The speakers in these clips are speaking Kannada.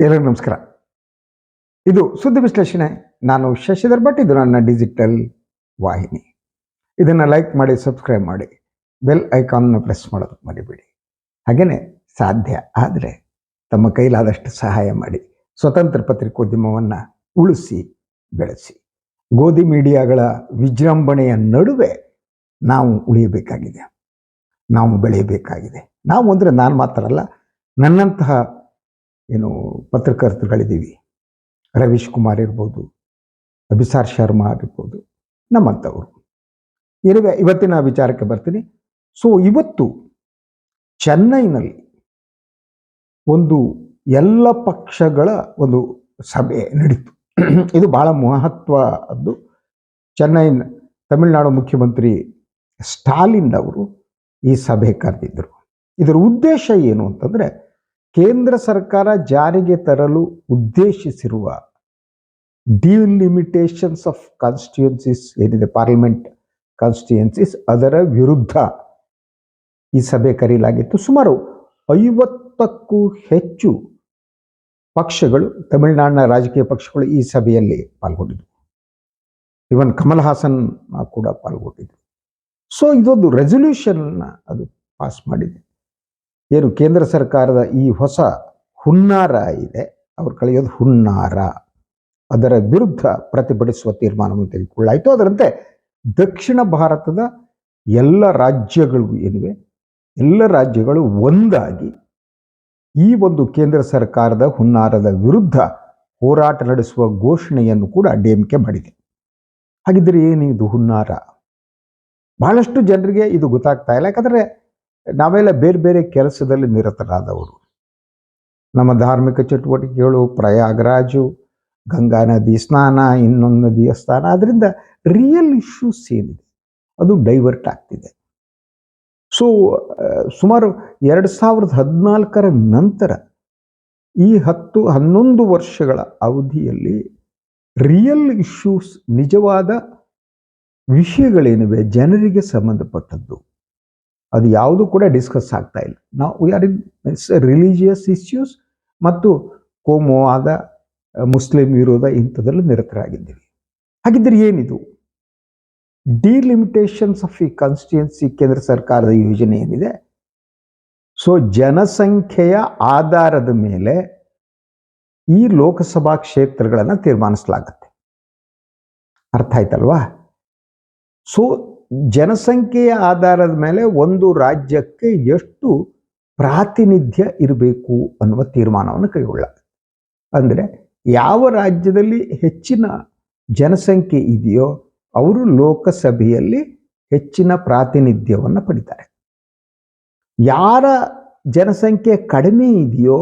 ಎಲ್ಲರಿಗೂ ನಮಸ್ಕಾರ. ಇದು ಸುದ್ದಿ ವಿಶ್ಲೇಷಣೆ. ನಾನು ಶಶಿಧರ್ ಭಟ್. ಇದು ನನ್ನ ಡಿಜಿಟಲ್ ವಾಹಿನಿ. ಇದನ್ನು ಲೈಕ್ ಮಾಡಿ, ಸಬ್ಸ್ಕ್ರೈಬ್ ಮಾಡಿ, ಬೆಲ್ ಐಕಾನ್ನ ಪ್ರೆಸ್ ಮಾಡೋದು ಮರಿಬೇಡಿ. ಹಾಗೆಯೇ ಸಾಧ್ಯ ಆದರೆ ತಮ್ಮ ಕೈಲಾದಷ್ಟು ಸಹಾಯ ಮಾಡಿ ಸ್ವತಂತ್ರ ಪತ್ರಿಕೋದ್ಯಮವನ್ನು ಉಳಿಸಿ ಬೆಳೆಸಿ. ಗೋಧಿ ಮೀಡಿಯಾಗಳ ವಿಜೃಂಭಣೆಯ ನಡುವೆ ನಾವು ಉಳಿಯಬೇಕಾಗಿದೆ, ನಾವು ಬೆಳೆಯಬೇಕಾಗಿದೆ. ನಾವು ಅಂದರೆ ನಾನು ಮಾತ್ರ ಅಲ್ಲ, ನನ್ನಂತಹ ಪತ್ರಕರ್ತರುಗಳಿದ್ದೀವಿ. ರವೀಶ್ ಕುಮಾರ್ ಇರ್ಬೋದು, ಅಭಿಸಾರ್ ಶರ್ಮಾ ಇರ್ಬೋದು, ನಮ್ಮಂಥವರು. ಇವತ್ತಿನ ವಿಚಾರಕ್ಕೆ ಬರ್ತೀನಿ. ಇವತ್ತು ಚೆನ್ನೈನಲ್ಲಿ ಒಂದು ಎಲ್ಲ ಪಕ್ಷಗಳ ಒಂದು ಸಭೆ ನಡೀತು. ಇದು ಬಹಳ ಮಹತ್ವದ್ದು. ತಮಿಳುನಾಡು ಮುಖ್ಯಮಂತ್ರಿ ಸ್ಟಾಲಿನ್ ಅವರು ಈ ಸಭೆ ಕರೆದಿದ್ದರು. ಇದರ ಉದ್ದೇಶ ಏನು ಅಂತಂದರೆ, ಕೇಂದ್ರ ಸರ್ಕಾರ ಜಾರಿಗೆ ತರಲು ಉದ್ದೇಶಿಸಿರುವ ಡಿಲಿಮಿಟೇಷನ್ಸ್ ಆಫ್ ಕಾನ್ಸ್ಟಿಟ್ಯೂನ್ಸೀಸ್ ಏನಿದೆ, ಪಾರ್ಲಿಮೆಂಟ್ ಕಾನ್ಸ್ಟಿಟ್ಯೂನ್ಸೀಸ್, ಅದರ ವಿರುದ್ಧ ಈ ಸಭೆ ಕರೆಯಲಾಗಿತ್ತು. ಸುಮಾರು 50ಕ್ಕೂ ಹೆಚ್ಚು ಪಕ್ಷಗಳು, ತಮಿಳುನಾಡಿನ ರಾಜಕೀಯ ಪಕ್ಷಗಳು ಈ ಸಭೆಯಲ್ಲಿ ಪಾಲ್ಗೊಂಡಿದ್ದರು. ಇವನ್ ಕಮಲ್ ಹಾಸನ್ ಕೂಡ ಪಾಲ್ಗೊಂಡಿದ್ದರು. ಇದೊಂದು ರೆಸೊಲ್ಯೂಷನ್ ಅದು ಪಾಸ್ ಮಾಡಿದೆ. ಏನು ಕೇಂದ್ರ ಸರ್ಕಾರದ ಈ ಹೊಸ ಹುನ್ನಾರ ಇದೆ, ಅವ್ರು ಕಳೆಯೋದು ಹುನ್ನಾರ, ಅದರ ವಿರುದ್ಧ ಪ್ರತಿಭಟಿಸುವ ತೀರ್ಮಾನವನ್ನು ತೆಗೆದುಕೊಳ್ಳಾಯಿತು. ಅದರಂತೆ ದಕ್ಷಿಣ ಭಾರತದ ಎಲ್ಲ ರಾಜ್ಯಗಳು ಏನಿವೆ, ಎಲ್ಲ ರಾಜ್ಯಗಳು ಒಂದಾಗಿ ಈ ಒಂದು ಕೇಂದ್ರ ಸರ್ಕಾರದ ಹುನ್ನಾರದ ವಿರುದ್ಧ ಹೋರಾಟ ನಡೆಸುವ ಘೋಷಣೆಯನ್ನು ಕೂಡ ಡಿಎಂಕೆ ಮಾಡಿದೆ. ಹಾಗಿದ್ರೆ ಏನಿದು ಹುನ್ನಾರ? ಬಹಳಷ್ಟು ಜನರಿಗೆ ಇದು ಗೊತ್ತಾಗ್ತಾ ಇಲ್ಲ. ಯಾಕಂದರೆ ನಾವೆಲ್ಲ ಬೇರೆ ಬೇರೆ ಕೆಲಸದಲ್ಲಿ ನಿರತರಾದವರು. ನಮ್ಮ ಧಾರ್ಮಿಕ ಚಟುವಟಿಕೆಗಳು, ಪ್ರಯಾಗರಾಜು, ಗಂಗಾ ನದಿ ಸ್ನಾನ, ಇನ್ನೊಂದು ನದಿಯ ಸ್ನಾನ, ಅದರಿಂದ ರಿಯಲ್ ಇಶ್ಯೂಸ್ ಏನಿದೆ ಅದು ಡೈವರ್ಟ್ ಆಗ್ತಿದೆ. ಸುಮಾರು 2014 ನಂತರ ಈ 10-11 ವರ್ಷಗಳ ಅವಧಿಯಲ್ಲಿ ರಿಯಲ್ ಇಶ್ಯೂಸ್, ನಿಜವಾದ ವಿಷಯಗಳೇನಿವೆ ಜನರಿಗೆ ಸಂಬಂಧಪಟ್ಟದ್ದು, ಅದು ಯಾವುದು ಕೂಡ ಡಿಸ್ಕಸ್ ಆಗ್ತಾ ಇಲ್ಲ. ನಾವು we are in religious issues ಮತ್ತು ಕೋಮುವಾದ, ಮುಸ್ಲಿಂ ವಿರೋಧ, ಇಂಥದ್ರಲ್ಲಿ ನಿರತರಾಗಿದ್ದೀವಿ. ಹಾಗಿದ್ರೆ ಏನಿದು ಡಿಲಿಮಿಟೇಷನ್ಸ್ ಆಫ್ ಈ ಕಾನ್ಸ್ಟಿಟ್ಯೂನ್ಸಿ? ಕೇಂದ್ರ ಸರ್ಕಾರದ ಯೋಜನೆ ಏನಿದೆ, ಜನಸಂಖ್ಯೆಯ ಆಧಾರದ ಮೇಲೆ ಈ ಲೋಕಸಭಾ ಕ್ಷೇತ್ರಗಳನ್ನು ತೀರ್ಮಾನಿಸಲಾಗತ್ತೆ. ಅರ್ಥ ಆಯ್ತಲ್ವಾ? ಜನಸಂಖ್ಯೆಯ ಆಧಾರದ ಮೇಲೆ ಒಂದು ರಾಜ್ಯಕ್ಕೆ ಎಷ್ಟು ಪ್ರಾತಿನಿಧ್ಯ ಇರಬೇಕು ಅನ್ನುವ ತೀರ್ಮಾನವನ್ನು ಕೈಗೊಳ್ಳಲಾಗುತ್ತೆ. ಅಂದರೆ ಯಾವ ರಾಜ್ಯದಲ್ಲಿ ಹೆಚ್ಚಿನ ಜನಸಂಖ್ಯೆ ಇದೆಯೋ ಅವರು ಲೋಕಸಭೆಯಲ್ಲಿ ಹೆಚ್ಚಿನ ಪ್ರಾತಿನಿಧ್ಯವನ್ನು ಪಡಿತಾರೆ. ಯಾರ ಜನಸಂಖ್ಯೆ ಕಡಿಮೆ ಇದೆಯೋ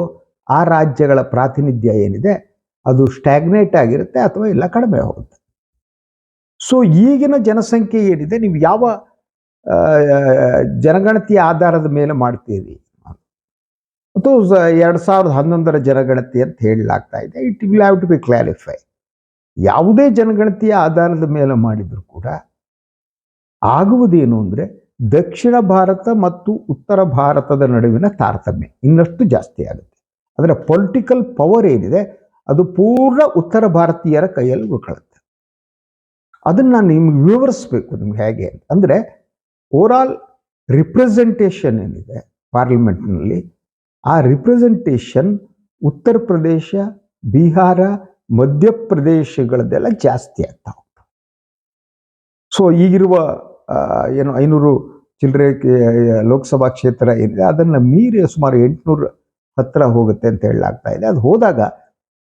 ಆ ರಾಜ್ಯಗಳ ಪ್ರಾತಿನಿಧ್ಯ ಏನಿದೆ ಅದು ಸ್ಟ್ಯಾಗ್ನೇಟ್ ಆಗಿರುತ್ತೆ ಅಥವಾ ಇಲ್ಲ ಕಡಿಮೆ ಹೋಗುತ್ತೆ. ಈಗಿನ ಜನಸಂಖ್ಯೆ ಏನಿದೆ, ನೀವು ಯಾವ ಜನಗಣತಿಯ ಆಧಾರದ ಮೇಲೆ ಮಾಡ್ತೀರಿ? ಮತ್ತು 2011 ಜನಗಣತಿ ಅಂತ ಹೇಳಲಾಗ್ತಾ ಇದೆ. It will have to be clarify. ಯಾವುದೇ ಜನಗಣತಿಯ ಆಧಾರದ ಮೇಲೆ ಮಾಡಿದರೂ ಕೂಡ ಆಗುವುದೇನು ಅಂದರೆ, ದಕ್ಷಿಣ ಭಾರತ ಮತ್ತು ಉತ್ತರ ಭಾರತದ ನಡುವಿನ ತಾರತಮ್ಯ ಇನ್ನಷ್ಟು ಜಾಸ್ತಿ ಆಗುತ್ತೆ. ಅದರ ಪೊಲಿಟಿಕಲ್ ಪವರ್ ಏನಿದೆ ಅದು ಪೂರ್ಣ ಉತ್ತರ ಭಾರತೀಯರ ಕೈಯಲ್ಲಿ ಉಳ್ಕೊಳ್ಳುತ್ತೆ. ಅದನ್ನು ನಾನು ನಿಮ್ಗೆ ವಿವರಿಸ್ಬೇಕು. ನಿಮ್ಗೆ ಹೇಗೆ ಅಂದರೆ, ಓವರಾಲ್ ರಿಪ್ರೆಸೆಂಟೇಷನ್ ಏನಿದೆ ಪಾರ್ಲಿಮೆಂಟ್ನಲ್ಲಿ, ಆ ರಿಪ್ರೆಸೆಂಟೇಷನ್ ಉತ್ತರ ಪ್ರದೇಶ, ಬಿಹಾರ, ಮಧ್ಯಪ್ರದೇಶಗಳದ್ದೆಲ್ಲ ಜಾಸ್ತಿ ಆಗ್ತಾ ಹೋಗ್ತದೆ. ಈಗಿರುವ 500 ಚಿಲ್ಲರೆ ಲೋಕಸಭಾ ಕ್ಷೇತ್ರ ಏನಿದೆ ಅದನ್ನು ಮೀರಿ ಸುಮಾರು 800 ಹತ್ತಿರ ಹೋಗುತ್ತೆ ಅಂತ ಹೇಳಲಾಗ್ತಾ ಇದೆ. ಅದು ಹೋದಾಗ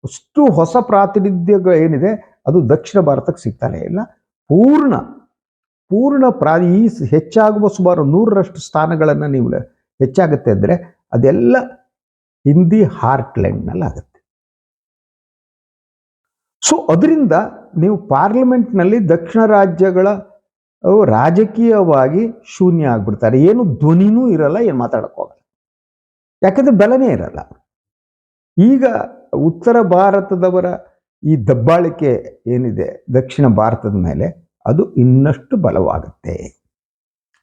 ಅಷ್ಟು ಹೊಸ ಪ್ರಾತಿನಿಧ್ಯಗಳು ಏನಿದೆ ಅದು ದಕ್ಷಿಣ ಭಾರತಕ್ಕೆ ಸಿಗ್ತಾನೆ ಇಲ್ಲ. ಪೂರ್ಣ ಈ ಹೆಚ್ಚಾಗುವ ಸುಮಾರು 100ರಷ್ಟು ಸ್ಥಾನಗಳನ್ನು ನೀವು ಹೆಚ್ಚಾಗುತ್ತೆ ಅಂದರೆ ಅದೆಲ್ಲ ಹಿಂದಿ ಹಾರ್ಟ್ಲ್ಯಾಂಡ್ನಲ್ಲಿ ಆಗುತ್ತೆ. ಅದರಿಂದ ನೀವು ಪಾರ್ಲಿಮೆಂಟ್ನಲ್ಲಿ ದಕ್ಷಿಣ ರಾಜ್ಯಗಳ ರಾಜಕೀಯವಾಗಿ ಶೂನ್ಯ ಆಗ್ಬಿಡ್ತಾರೆ. ಏನು ಧ್ವನಿನೂ ಇರಲ್ಲ, ಏನು ಮಾತಾಡೋಕ್ಕೋಗಲ್ಲ, ಯಾಕಂದರೆ ಬಲನೇ ಇರಲ್ಲ. ಈಗ ಉತ್ತರ ಭಾರತದವರ ಈ ದಬ್ಬಾಳಿಕೆ ಏನಿದೆ ದಕ್ಷಿಣ ಭಾರತದ ಮೇಲೆ ಅದು ಇನ್ನಷ್ಟು ಬಲವಾಗುತ್ತೆ.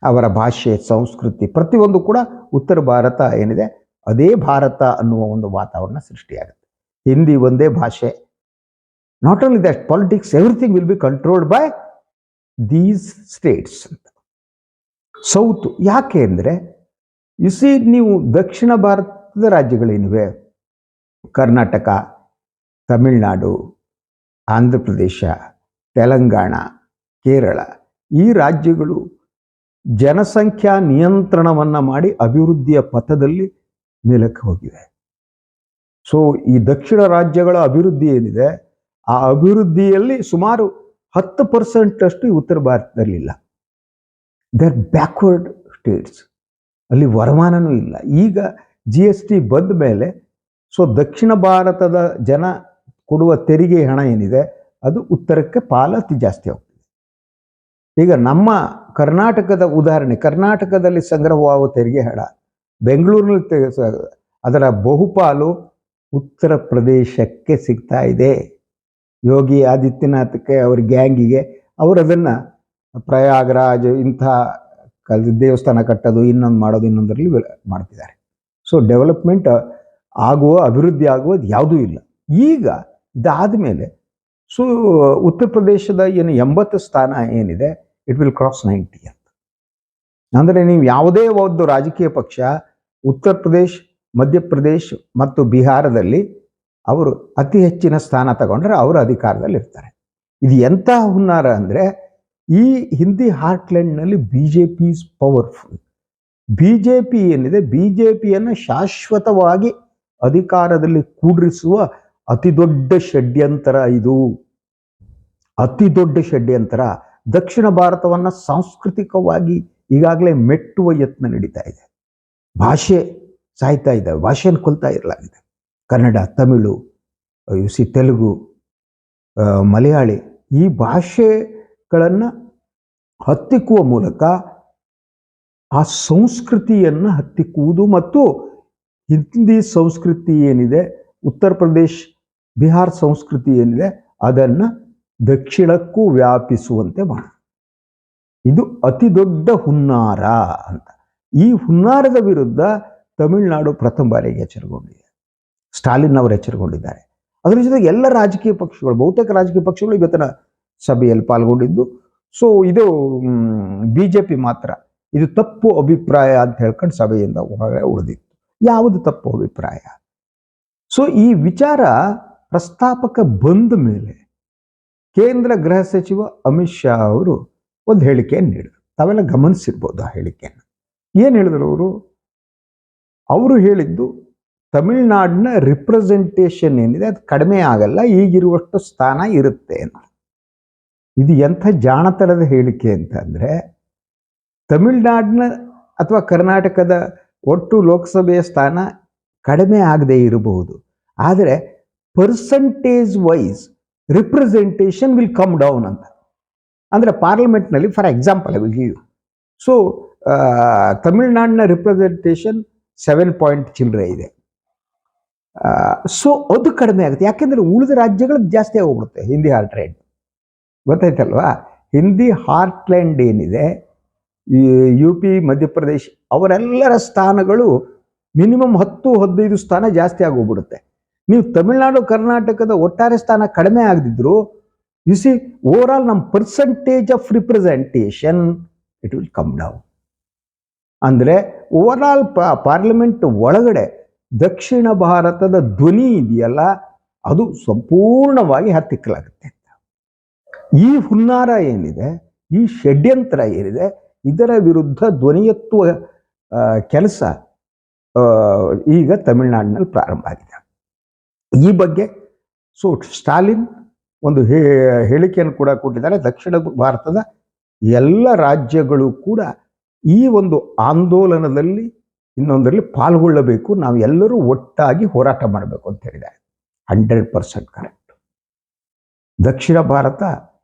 ಅವರ ಭಾಷೆ, ಸಂಸ್ಕೃತಿ ಪ್ರತಿಯೊಂದು ಕೂಡ ಉತ್ತರ ಭಾರತ ಏನಿದೆ ಅದೇ ಭಾರತ ಅನ್ನುವ ಒಂದು ವಾತಾವರಣ ಸೃಷ್ಟಿಯಾಗುತ್ತೆ. ಹಿಂದಿ ಒಂದೇ ಭಾಷೆ. Not only that, politics everything will be controlled by these States ಅಂತ. ಸೌತ್ ಯಾಕೆ ಅಂದರೆ ನೀವು ದಕ್ಷಿಣ ಭಾರತದ ರಾಜ್ಯಗಳೇನಿವೆ, ಕರ್ನಾಟಕ, ತಮಿಳುನಾಡು, ಆಂಧ್ರ ಪ್ರದೇಶ, ತೆಲಂಗಾಣ, ಕೇರಳ, ಈ ರಾಜ್ಯಗಳು ಜನಸಂಖ್ಯಾ ನಿಯಂತ್ರಣವನ್ನು ಮಾಡಿ ಅಭಿವೃದ್ಧಿಯ ಪಥದಲ್ಲಿ ಮೇಲಕ್ಕೆ ಹೋಗಿವೆ. ಸೊ ಈ ದಕ್ಷಿಣ ರಾಜ್ಯಗಳ ಅಭಿವೃದ್ಧಿ ಏನಿದೆ, ಆ ಅಭಿವೃದ್ಧಿಯಲ್ಲಿ ಸುಮಾರು 10% ಅಷ್ಟು ಉತ್ತರ ಭಾರತದಲ್ಲಿಲ್ಲ. They are backward states. ಅಲ್ಲಿ ವರಮಾನನೂ ಇಲ್ಲ. ಈಗ GST ಬಂದ ಮೇಲೆ ಸೊ ದಕ್ಷಿಣ ಭಾರತದ ಜನ ಕೊಡುವ ತೆರಿಗೆ ಹಣ ಏನಿದೆ ಅದು ಉತ್ತರಕ್ಕೆ ಅತಿ ಜಾಸ್ತಿ ಹೋಗ್ತದೆ. ಈಗ ನಮ್ಮ ಕರ್ನಾಟಕದ ಉದಾಹರಣೆ, ಕರ್ನಾಟಕದಲ್ಲಿ ಸಂಗ್ರಹವಾಗುವ ತೆರಿಗೆ ಹಣ ಬೆಂಗಳೂರಿನಲ್ಲಿ ಅದರ ಬಹುಪಾಲು ಉತ್ತರ ಪ್ರದೇಶಕ್ಕೆ ಸಿಗ್ತಾ ಇದೆ. ಯೋಗಿ ಆದಿತ್ಯನಾಥ್ಗೆ, ಅವ್ರ ಗ್ಯಾಂಗಿಗೆ, ಅವರು ಅದನ್ನು ಪ್ರಯಾಗರಾಜ್ ಇಂಥ ದೇವಸ್ಥಾನ ಕಟ್ಟೋದು, ಇನ್ನೊಂದು ಮಾಡೋದು, ಇನ್ನೊಂದರಲ್ಲಿ ಮಾಡ್ತಿದ್ದಾರೆ. ಸೊ ಡೆವಲಪ್ಮೆಂಟ್ ಅಭಿವೃದ್ಧಿ ಆಗುವುದು ಯಾವುದೂ ಇಲ್ಲ. ಈಗ ಇದಾದ ಮೇಲೆ ಸೊ ಉತ್ತರ ಪ್ರದೇಶದ 80 ಸ್ಥಾನ ಏನಿದೆ, ಇಟ್ ವಿಲ್ ಕ್ರಾಸ್ 90 ಅಂತ. ಅಂದರೆ ನೀವು ಯಾವುದೇ ಒಂದು ರಾಜಕೀಯ ಪಕ್ಷ ಉತ್ತರ ಪ್ರದೇಶ್, ಮಧ್ಯಪ್ರದೇಶ್ ಮತ್ತು ಬಿಹಾರದಲ್ಲಿ ಅವರು ಅತಿ ಹೆಚ್ಚಿನ ಸ್ಥಾನ ತಗೊಂಡ್ರೆ ಅವರು ಅಧಿಕಾರದಲ್ಲಿ ಇರ್ತಾರೆ. ಇದು ಎಂಥ ಹುನ್ನಾರ ಅಂದರೆ, ಈ ಹಿಂದಿ ಹಾರ್ಟ್ಲ್ಯಾಂಡ್ನಲ್ಲಿ BJP ಈಸ್ ಪವರ್ಫುಲ್. BJP ಏನಿದೆ, BJPಯನ್ನು ಶಾಶ್ವತವಾಗಿ ಅಧಿಕಾರದಲ್ಲಿ ಕೂಡಿಸುವ ಅತಿ ದೊಡ್ಡ ಷಡ್ಯಂತರ ಇದು. ಅತಿ ದೊಡ್ಡ ಷಡ್ಯಂತರ. ದಕ್ಷಿಣ ಭಾರತವನ್ನು ಸಾಂಸ್ಕೃತಿಕವಾಗಿ ಈಗಾಗಲೇ ಮೆಟ್ಟುವ ಯತ್ನ ನಡೀತಾ ಇದೆ. ಭಾಷೆ ಸಾಯ್ತಾ ಇದೆ, ಭಾಷೆಯನ್ನು ಕೊಲ್ತಾ ಇರಲಾಗಿದೆ. ಕನ್ನಡ, ತಮಿಳು, ತೆಲುಗು, ಮಲಯಾಳಿ, ಈ ಭಾಷೆಗಳನ್ನು ಹತ್ತಿಕ್ಕುವ ಮೂಲಕ ಆ ಸಂಸ್ಕೃತಿಯನ್ನು ಹತ್ತಿಕ್ಕುವುದು ಮತ್ತು ಹಿಂದಿ ಸಂಸ್ಕೃತಿ ಏನಿದೆ, ಉತ್ತರ ಪ್ರದೇಶ್, ಬಿಹಾರ್ ಸಂಸ್ಕೃತಿ ಏನಿದೆ, ಅದನ್ನು ದಕ್ಷಿಣಕ್ಕೂ ವ್ಯಾಪಿಸುವಂತೆ ಮಾಡಿ. ಇದು ಅತಿ ದೊಡ್ಡ ಹುನ್ನಾರ ಅಂತ. ಈ ಹುನ್ನಾರದ ವಿರುದ್ಧ ತಮಿಳುನಾಡು ಪ್ರಥಮ ಬಾರಿಗೆ ಎಚ್ಚರಗೊಂಡಿದೆ. ಸ್ಟಾಲಿನ್ ಅವರು ಎಚ್ಚರಗೊಂಡಿದ್ದಾರೆ. ಅದರ ಜೊತೆಗೆ ಎಲ್ಲ ರಾಜಕೀಯ ಪಕ್ಷಗಳು, ಬಹುತೇಕ ರಾಜಕೀಯ ಪಕ್ಷಗಳು ಇವತ್ತಿನ ಸಭೆಯಲ್ಲಿ ಪಾಲ್ಗೊಂಡಿದ್ದು. ಸೊ ಇದು BJP ಮಾತ್ರ ಇದು ತಪ್ಪು ಅಭಿಪ್ರಾಯ ಅಂತ ಹೇಳ್ಕೊಂಡು ಸಭೆಯಿಂದ ಹೊರಗೆ ಉಳಿದಿತ್ತು. ಯಾವುದು ತಪ್ಪು ಅಭಿಪ್ರಾಯ? ಸೊ ಈ ವಿಚಾರ ಪ್ರಸ್ತಾಪಕ ಬಂದ ಮೇಲೆ ಕೇಂದ್ರ ಗೃಹ ಸಚಿವ ಅಮಿತ್ ಶಾ ಅವರು ಒಂದು ಹೇಳಿಕೆಯನ್ನು ನೀಡಿದರು. ತಾವೆಲ್ಲ ಗಮನಿಸಿರ್ಬೋದು ಆ ಹೇಳಿಕೆಯನ್ನು. ಏನು ಹೇಳಿದರು ಅವರು ಹೇಳಿದ್ದು, ತಮಿಳುನಾಡಿನ ರಿಪ್ರೆಸೆಂಟೇಷನ್ ಏನಿದೆ ಅದು ಕಡಿಮೆ ಆಗಲ್ಲ, ಈಗಿರುವಷ್ಟು ಸ್ಥಾನ ಇರುತ್ತೆ ಅಂತ. ಇದು ಎಂಥ ಜಾಣತನದ ಹೇಳಿಕೆ ಅಂತಂದರೆ, ತಮಿಳುನಾಡಿನ ಅಥವಾ ಕರ್ನಾಟಕದ ಒಟ್ಟು ಲೋಕಸಭೆಯ ಸ್ಥಾನ ಕಡಿಮೆ ಆಗದೆ ಇರಬಹುದು, ಆದರೆ percentage wise representation will come down ಅಂತ. ಅಂದರೆ ಪಾರ್ಲಿಮೆಂಟ್ನಲ್ಲಿ for example I will give you. So ತಮಿಳುನಾಡಿನ ರಿಪ್ರೆಸೆಂಟೇಷನ್ 7 ಚಿಲ್ಲರೆ ಇದೆ. ಸೊ ಅದು ಕಡಿಮೆ ಆಗುತ್ತೆ. ಯಾಕೆಂದರೆ ಉಳಿದ ರಾಜ್ಯಗಳು ಜಾಸ್ತಿ ಆಗೋಗ್ಬಿಡುತ್ತೆ ಹಿಂದಿ ಹಾರ್ಟ್ಲ್ಯಾಂಡ್. ಗೊತ್ತಾಯ್ತಲ್ವಾ? ಹಿಂದಿ ಹಾರ್ಟ್ಲ್ಯಾಂಡ್ ಏನಿದೆ, UP, ಮಧ್ಯಪ್ರದೇಶ್, ಅವರೆಲ್ಲರ ಸ್ಥಾನಗಳು ಮಿನಿಮಮ್ 10-15 ಸ್ಥಾನ ಜಾಸ್ತಿ ಆಗೋಗ್ಬಿಡುತ್ತೆ. ನೀವು ತಮಿಳುನಾಡು, ಕರ್ನಾಟಕದ ಒಟ್ಟಾರೆ ಸ್ಥಾನ ಕಡಿಮೆ ಆಗದಿದ್ರು, ಯು ಸಿ ಓವರ್ ಆಲ್ ನಮ್ಮ percentage of representation it will come down. ಅಂದರೆ ಓವರ್ ಆಲ್ ಪಾರ್ಲಿಮೆಂಟ್ ಒಳಗಡೆ ದಕ್ಷಿಣ ಭಾರತದ ಧ್ವನಿ ಇದೆಯಲ್ಲ, ಅದು ಸಂಪೂರ್ಣವಾಗಿ ಹತ್ತಿಕ್ಕಲಾಗುತ್ತೆ. ಈ ಹುನ್ನಾರ ಏನಿದೆ, ಈ ಷಡ್ಯಂತ್ರ ಏನಿದೆ, ಇದರ ವಿರುದ್ಧ ಧ್ವನಿ ಎತ್ತುವ ಕೆಲಸ ಈಗ ತಮಿಳುನಾಡಿನಲ್ಲಿ ಪ್ರಾರಂಭ ಆಗಿದೆ. ಈ ಬಗ್ಗೆ ಸೊ ಸ್ಟಾಲಿನ್ ಒಂದು ಹೇಳಿಕೆಯನ್ನು ಕೂಡ ಕೊಟ್ಟಿದ್ದಾರೆ. ದಕ್ಷಿಣ ಭಾರತದ ಎಲ್ಲ ರಾಜ್ಯಗಳು ಕೂಡ ಈ ಒಂದು ಆಂದೋಲನದಲ್ಲಿ ಇನ್ನೊಂದರಲ್ಲಿ ಪಾಲ್ಗೊಳ್ಳಬೇಕು, ನಾವು ಎಲ್ಲರೂ ಒಟ್ಟಾಗಿ ಹೋರಾಟ ಮಾಡಬೇಕು ಅಂತ ಹೇಳಿದ್ದಾರೆ. 100% ಕರೆಕ್ಟ್. ದಕ್ಷಿಣ ಭಾರತ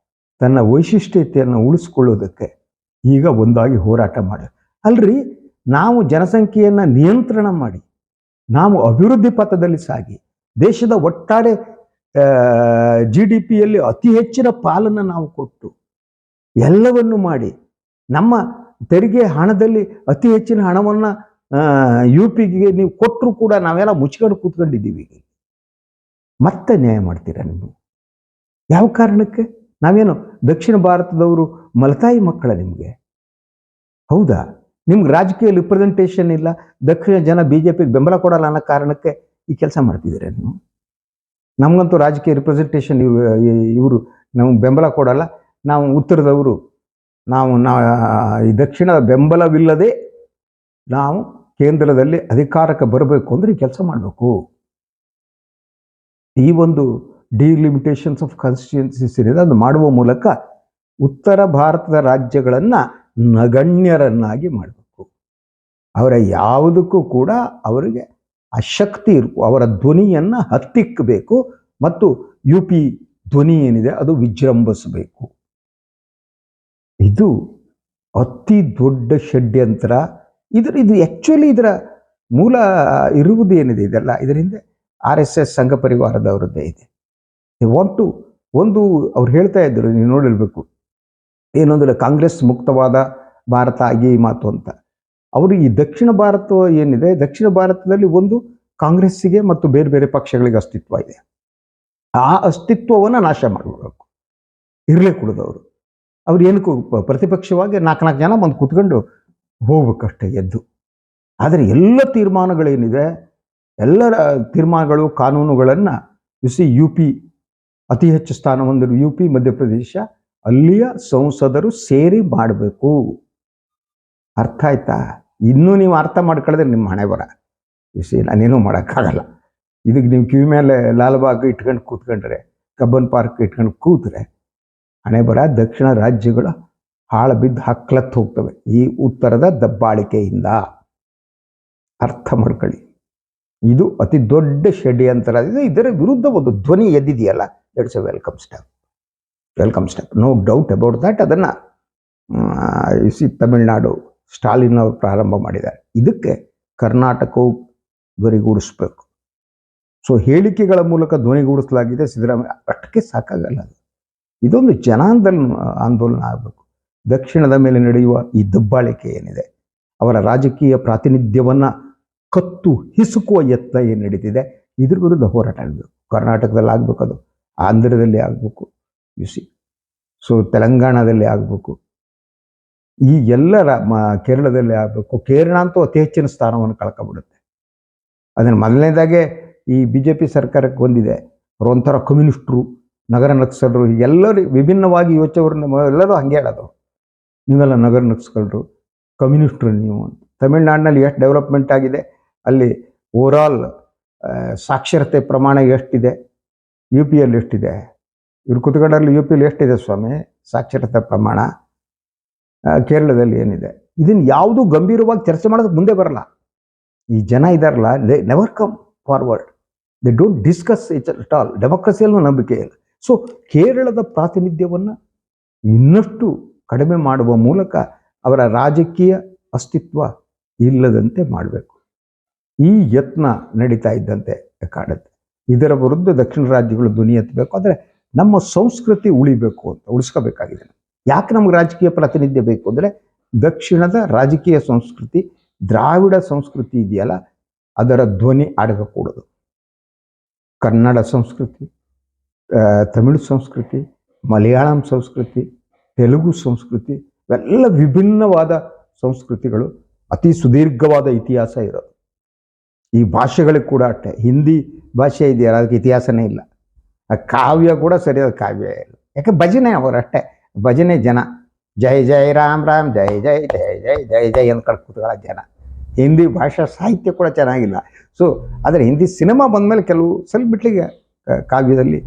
ತನ್ನ ವೈಶಿಷ್ಟ್ಯತೆಯನ್ನು ಉಳಿಸ್ಕೊಳ್ಳೋದಕ್ಕೆ ಈಗ ಒಂದಾಗಿ ಹೋರಾಟ ಮಾಡಿ, ಅಲ್ರಿ ನಾವು ಜನಸಂಖ್ಯೆಯನ್ನು ನಿಯಂತ್ರಣ ಮಾಡಿ, ನಾವು ಅಭಿವೃದ್ಧಿ ಪಥದಲ್ಲಿ ಸಾಗಿ, ದೇಶದ ಒಟ್ಟಾರೆ GDPಯಲ್ಲಿ ಅತಿ ಹೆಚ್ಚಿನ ಪಾಲನ್ನು ನಾವು ಕೊಟ್ಟು ಎಲ್ಲವನ್ನು ಮಾಡಿ, ನಮ್ಮ ತೆರಿಗೆ ಹಣದಲ್ಲಿ ಅತಿ ಹೆಚ್ಚಿನ ಹಣವನ್ನು UPಗೆ ನೀವು ಕೊಟ್ಟರು ಕೂಡ ನಾವೆಲ್ಲ ಮುಚ್ಕೊಂಡು ಕೂತ್ಕೊಂಡಿದ್ದೀವಿ. ಮತ್ತೆ ನ್ಯಾಯ ಮಾಡ್ತೀರಾ ನೀವು? ಯಾವ ಕಾರಣಕ್ಕೆ? ನಾವೇನು ದಕ್ಷಿಣ ಭಾರತದವರು ಮಲತಾಯಿ ಮಕ್ಕಳ ನಿಮಗೆ? ಹೌದಾ? ನಿಮ್ಗೆ ರಾಜಕೀಯ ರಿಪ್ರೆಸೆಂಟೇಷನ್ ಇಲ್ಲ, ದಕ್ಷಿಣ ಜನ ಬಿಜೆಪಿಗೆ ಬೆಂಬಲ ಕೊಡಲ್ಲ ಅನ್ನೋ ಕಾರಣಕ್ಕೆ ಈ ಕೆಲಸ ಮಾಡ್ತಿದ್ದೀರಾ ನೀವು? ನಮಗಂತೂ ರಾಜಕೀಯ ರಿಪ್ರೆಸೆಂಟೇಷನ್ ಇವರು ನಮ್ಗೆ ಬೆಂಬಲ ಕೊಡಲ್ಲ, ನಾವು ಉತ್ತರದವರು, ನಾವು ಈ ದಕ್ಷಿಣದ ಬೆಂಬಲವಿಲ್ಲದೆ ನಾವು ಕೇಂದ್ರದಲ್ಲಿ ಅಧಿಕಾರಕ್ಕೆ ಬರಬೇಕು ಅಂದರೆ ಈ ಕೆಲಸ ಮಾಡಬೇಕು. ಈ ಒಂದು ಡಿಲಿಮಿಟೇಷನ್ಸ್ ಆಫ್ ಕಾನ್ಸ್ಟಿಟ್ಯೂನ್ಸೀಸ್ ಏನಿದೆ ಅದನ್ನು ಮಾಡುವ ಮೂಲಕ ಉತ್ತರ ಭಾರತದ ರಾಜ್ಯಗಳನ್ನು ನಗಣ್ಯರನ್ನಾಗಿ ಮಾಡಬೇಕು. ಅವರ ಯಾವುದಕ್ಕೂ ಕೂಡ ಅವರಿಗೆ ಆ ಶಕ್ತಿ ಇರಬೇಕು, ಅವರ ಧ್ವನಿಯನ್ನು ಹತ್ತಿಕ್ಕಬೇಕು ಮತ್ತು ಯು ಪಿ ಧ್ವನಿ ಏನಿದೆ ಅದು ವಿಜೃಂಭಿಸಬೇಕು. ಇದು ಅತಿ ದೊಡ್ಡ ಷಡ್ಯಂತ್ರ. ಇದು ಆ್ಯಕ್ಚುಲಿ ಇದರ ಮೂಲ ಇರುವುದೇನಿದೆ ಇದೆಲ್ಲ ಇದರಿಂದ RSS ಸಂಘ ಪರಿವಾರದವರದ್ದೇ ಇದೆ. ವಾಂಟ್ ಅವ್ರು ಹೇಳ್ತಾ ಇದ್ದರು, ನೀವು ನೋಡಿರ್ಬೇಕು, ಏನಂದರೆ ಕಾಂಗ್ರೆಸ್ ಮುಕ್ತವಾದ ಭಾರತ ಆಗಿ ಮಾತು ಅಂತ. ಅವರು ಈ ದಕ್ಷಿಣ ಭಾರತ ಏನಿದೆ, ದಕ್ಷಿಣ ಭಾರತದಲ್ಲಿ ಒಂದು ಕಾಂಗ್ರೆಸ್ಸಿಗೆ ಮತ್ತು ಬೇರೆ ಬೇರೆ ಪಕ್ಷಗಳಿಗೆ ಅಸ್ತಿತ್ವ ಇದೆ. ಆ ಅಸ್ತಿತ್ವವನ್ನು ನಾಶ ಮಾಡಬೇಕು, ಇರಲೇ ಕೊಡೋದವರು. ಅವ್ರು ಏನಕ್ಕೂ ಪ್ರತಿಪಕ್ಷವಾಗಿ 4 ಜನ ಬಂದು ಕೂತ್ಕೊಂಡು ಹೋಗ್ಬೇಕಷ್ಟೇ ಎದ್ದು. ಆದರೆ ಎಲ್ಲ ತೀರ್ಮಾನಗಳೇನಿದೆ, ಎಲ್ಲರ ತೀರ್ಮಾನಗಳು ಕಾನೂನುಗಳನ್ನು ಯು ಪಿ ಅತಿ ಹೆಚ್ಚು ಸ್ಥಾನ ಹೊಂದಿರುವ UP ಮಧ್ಯಪ್ರದೇಶ ಅಲ್ಲಿಯ ಸಂಸದರು ಸೇರಿ ಮಾಡಬೇಕು. ಅರ್ಥ ಆಯ್ತಾ? ಇನ್ನೂ ನೀವು ಅರ್ಥ ಮಾಡ್ಕೊಳ್ಳೋದ್ರೆ ನಿಮ್ಮ ಹಣೆ ಬರ. ನಾನೇನೂ ಮಾಡೋಕ್ಕಾಗಲ್ಲ. ಇದಕ್ಕೆ ನೀವು ಕಿವಿ ಮೇಲೆ ಲಾಲ್ಬಾಗ್ ಇಟ್ಕೊಂಡು ಕೂತ್ಕೊಂಡ್ರೆ, ಕಬ್ಬನ್ ಪಾರ್ಕ್ ಇಟ್ಕೊಂಡು ಕೂತ್ರೆ ಹಣೆ ಬರ ದಕ್ಷಿಣ ರಾಜ್ಯಗಳು ಹಾಳು ಬಿದ್ದು ಹಕ್ಲತ್ತು ಹೋಗ್ತವೆ ಈ ಉತ್ತರದ ದಬ್ಬಾಳಿಕೆಯಿಂದ. ಅರ್ಥ ಮಾಡ್ಕೊಳ್ಳಿ, ಇದು ಅತಿ ದೊಡ್ಡ ಷಡ್ಯಂತ್ರ. ಇದರ ವಿರುದ್ಧ ಒಂದು ಧ್ವನಿ ಎದ್ದಿದೆಯಲ್ಲ, that's a welcome step, no doubt about that. ಅದನ್ನು ತಮಿಳುನಾಡು ಸ್ಟಾಲಿನ್ ಅವರು ಪ್ರಾರಂಭ ಮಾಡಿದ್ದಾರೆ. ಇದಕ್ಕೆ ಕರ್ನಾಟಕವು ಧ್ವನಿಗೂಡಿಸ್ಬೇಕು. ಸೊ ಹೇಳಿಕೆಗಳ ಮೂಲಕ ಧ್ವನಿಗೂಡಿಸಲಾಗಿದೆ ಸಿದ್ದರಾಮಯ್ಯ, ಅಷ್ಟಕ್ಕೆ ಸಾಕಾಗಲ್ಲ. ಇದೊಂದು ಆಂದೋಲನ ಆಗಬೇಕು. ದಕ್ಷಿಣದ ಮೇಲೆ ನಡೆಯುವ ಈ ದಬ್ಬಾಳಿಕೆ ಏನಿದೆ, ಅವರ ರಾಜಕೀಯ ಪ್ರಾತಿನಿಧ್ಯವನ್ನು ಕತ್ತು ಹಿಸುಕುವ ಯತ್ನ ಏನು ನಡೀತಿದೆ, ಇದ್ರ ವಿರುದ್ಧ ಹೋರಾಟ ಆಗಬೇಕು. ಕರ್ನಾಟಕದಲ್ಲಿ ಆಗಬೇಕು, ಅದು ಆಂಧ್ರದಲ್ಲಿ ಆಗಬೇಕು, ಸೊ ತೆಲಂಗಾಣದಲ್ಲಿ ಆಗಬೇಕು, ಈ ಎಲ್ಲರ ಕೇರಳದಲ್ಲಿ ಆಗಬೇಕು. ಕೇರಳ ಅಂತೂ ಅತಿ ಹೆಚ್ಚಿನ ಸ್ಥಾನವನ್ನು ಕಳ್ಕೊಬಿಡುತ್ತೆ. ಅದನ್ನು ಮೊದಲನೇದಾಗೆ ಈ BJP ಸರ್ಕಾರಕ್ಕೆ ಬಂದಿದೆ. ಅವರು ಒಂಥರ ಕಮ್ಯುನಿಸ್ಟ್ರು, ನಗರ ನಕ್ಸಲರು, ಎಲ್ಲರೂ ವಿಭಿನ್ನವಾಗಿ ಯೋಚನೆಯವ್ರನ್ನ ಎಲ್ಲರೂ ಹಂಗೆ ಹೇಳೋದು, ನೀವೆಲ್ಲ ನಗರ ನಕ್ಸಲರು, ಕಮ್ಯುನಿಸ್ಟ್ರು ನೀವು ಅಂತ. ತಮಿಳ್ನಾಡಿನಲ್ಲಿ ಎಷ್ಟು ಡೆವಲಪ್ಮೆಂಟ್ ಆಗಿದೆ, ಅಲ್ಲಿ ಓವರಾಲ್ ಸಾಕ್ಷರತೆ ಪ್ರಮಾಣ ಎಷ್ಟಿದೆ, UP ಯಲ್ಲಿ ಎಷ್ಟಿದೆ, ಇವ್ರು ಕುತ್ಕೊಂಡಲ್ಲಿ UP ಯಲ್ಲಿ ಎಷ್ಟಿದೆ ಸ್ವಾಮಿ ಸಾಕ್ಷರತೆ ಪ್ರಮಾಣ, ಕೇರಳದಲ್ಲಿ ಏನಿದೆ, ಇದನ್ನು ಯಾವುದೂ ಗಂಭೀರವಾಗಿ ಚರ್ಚೆ ಮಾಡೋದಕ್ಕೆ ಮುಂದೆ ಬರಲ್ಲ. ಈ ಜನ ಇದಾರಲ್ಲ, they never come forward, they don't discuss it at all. ಡೆಮೋಕ್ರಸಿಯಲ್ಲೂ ನಂಬಿಕೆ ಇಲ್ಲ. ಸೊ ಕೇರಳದ ಪ್ರಾತಿನಿಧ್ಯವನ್ನು ಇನ್ನಷ್ಟು ಕಡಿಮೆ ಮಾಡುವ ಮೂಲಕ ಅವರ ರಾಜಕೀಯ ಅಸ್ತಿತ್ವ ಇಲ್ಲದಂತೆ ಮಾಡಬೇಕು. ಈ ಯತ್ನ ನಡೀತಾ ಇದ್ದಂತೆ ಕಾಡುತ್ತೆ. ಇದರ ವಿರುದ್ಧ ದಕ್ಷಿಣ ರಾಜ್ಯಗಳು ಧ್ವನಿ ಎತ್ತಬೇಕು. ಆದರೆ ನಮ್ಮ ಸಂಸ್ಕೃತಿ ಉಳಿಬೇಕು ಅಂತ ಉಳಿಸ್ಕೋಬೇಕಾಗಿದೆ. ಯಾಕೆ ನಮ್ಗೆ ರಾಜಕೀಯ ಪ್ರಾತಿನಿಧ್ಯ ಬೇಕು ಅಂದರೆ, ದಕ್ಷಿಣದ ರಾಜಕೀಯ ಸಂಸ್ಕೃತಿ, ದ್ರಾವಿಡ ಸಂಸ್ಕೃತಿ ಇದೆಯಲ್ಲ, ಅದರ ಧ್ವನಿ ಅಡಗಕೂಡದು. ಕನ್ನಡ ಸಂಸ್ಕೃತಿ, ತಮಿಳು ಸಂಸ್ಕೃತಿ, ಮಲಯಾಳಂ ಸಂಸ್ಕೃತಿ, ತೆಲುಗು ಸಂಸ್ಕೃತಿ, ಇವೆಲ್ಲ ವಿಭಿನ್ನವಾದ ಸಂಸ್ಕೃತಿಗಳು, ಅತಿ ಸುದೀರ್ಘವಾದ ಇತಿಹಾಸ ಇರೋದು. ಈ ಭಾಷೆಗಳಿಗೆ ಕೂಡ ಅಷ್ಟೇ. ಹಿಂದಿ ಭಾಷೆ ಇದೆಯಲ್ಲ, ಅದಕ್ಕೆ ಇತಿಹಾಸನೇ ಇಲ್ಲ. ಆ ಕಾವ್ಯ ಕೂಡ ಸರಿಯಾದ ಕಾವ್ಯ ಇಲ್ಲ. ಯಾಕೆ ಭಜನೆ ಅವರಷ್ಟೇ, ಭಜನೆ ಜನ ಜೈ ಜೈ ರಾಮ್ ರಾಮ್ ಜೈ ಜೈ ಜೈ ಜೈ ಜೈ ಜೈ ಅಂದ್ಕೊಂಡು ಕೂತ್ಕೊಳ್ಳೋ ಜನ. ಹಿಂದಿ ಭಾಷಾ ಸಾಹಿತ್ಯ ಕೂಡ ಚೆನ್ನಾಗಿಲ್ಲ. ಸೊ ಆದರೆ ಹಿಂದಿ ಸಿನಿಮಾ ಬಂದಮೇಲೆ ಕೆಲವು ಸ್ವಲ್ಪ ಬಿಟ್ಲಿಗೆ ಕಾವ್ಯದಲ್ಲಿ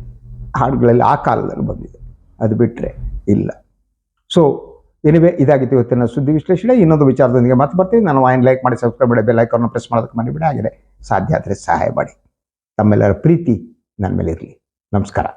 ಹಾಡುಗಳಲ್ಲಿ ಆ ಕಾಲದಲ್ಲಿ ಬಂದಿದೆ, ಅದು ಬಿಟ್ಟರೆ ಇಲ್ಲ. ಸೊ ಎನಿವೆ, ಇದಾಗಿತ್ತು ಇವತ್ತಿನ ಸುದ್ದಿ ವಿಶ್ಲೇಷಣೆ. ಇನ್ನೊಂದು ವಿಚಾರದೊಂದಿಗೆ ಮತ್ತೆ ಬರ್ತೀನಿ. ನಾನು ವಾಯಿನ್ ಲೈಕ್ ಮಾಡಿ, ಸಬ್ಸ್ಕ್ರೈಬ್ ಮಾಡಿ, ಬೆಲ್ ಐಕಾನ್ನ ಪ್ರೆಸ್ ಮಾಡೋದಕ್ಕೆ ಮಾಡಿಬಿಡಿ. ಹಾಗೆ ಸಾಧ್ಯ ಆದರೆ ಸಹಾಯ ಮಾಡಿ. ತಮ್ಮೆಲ್ಲರ ಪ್ರೀತಿ ನನ್ನ ಮೇಲೆ ಇರಲಿ. ನಮಸ್ಕಾರ.